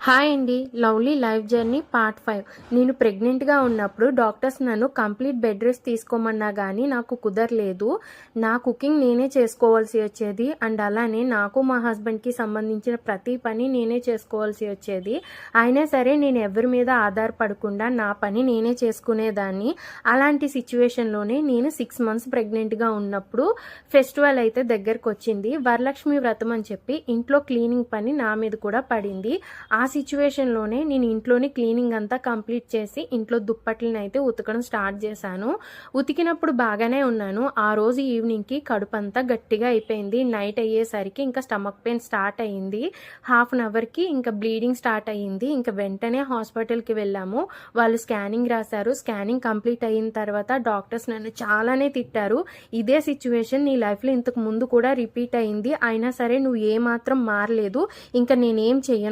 Hi అండి. Lovely life journey part 5. నేను ప్రెగ్నెంట్గా ఉన్నప్పుడు డాక్టర్స్ నన్ను కంప్లీట్ బెడ్ రెస్ట్ తీసుకోమన్నా కానీ నాకు కుదరలేదు. నా కుకింగ్ నేనే చేసుకోవాల్సి వచ్చేది. అండ్ అలానే నాకు మా హస్బెండ్కి సంబంధించిన ప్రతి పని నేనే చేసుకోవాల్సి వచ్చేది. అయినా సరే నేను ఎవరి మీద ఆధారపడకుండా నా పని నేనే చేసుకునేదాన్ని. అలాంటి సిచ్యువేషన్లోనే నేను 6 months ప్రెగ్నెంట్గా ఉన్నప్పుడు ఫెస్టివల్ అయితే దగ్గరకు వచ్చింది. వరలక్ష్మి వ్రతం అని చెప్పి ఇంట్లో క్లీనింగ్ పని నా మీద కూడా పడింది. ఆ సిచ్యువేషన్లోనే నేను ఇంట్లోని క్లీనింగ్ అంతా కంప్లీట్ చేసి ఇంట్లో దుప్పట్లను అయితే ఉతకడం స్టార్ట్ చేశాను. ఉతికినప్పుడు బాగానే ఉన్నాను. ఆ రోజు ఈవినింగ్కి కడుపు అంతా గట్టిగా అయిపోయింది. నైట్ అయ్యేసరికి ఇంకా స్టమక్ పెయిన్ స్టార్ట్ అయ్యింది. హాఫ్ అన్ అవర్కి ఇంకా బ్లీడింగ్ స్టార్ట్ అయ్యింది. ఇంకా వెంటనే హాస్పిటల్కి వెళ్ళాము. వాళ్ళు స్కానింగ్ రాశారు. స్కానింగ్ కంప్లీట్ అయిన తర్వాత డాక్టర్స్ నన్ను చాలానే తిట్టారు. ఇదే సిచ్యువేషన్ నీ లైఫ్లో ఇంతకు ముందు కూడా రిపీట్ అయింది, అయినా సరే నువ్వు ఏమాత్రం మారలేదు, ఇంకా నేనేం చెయ్యను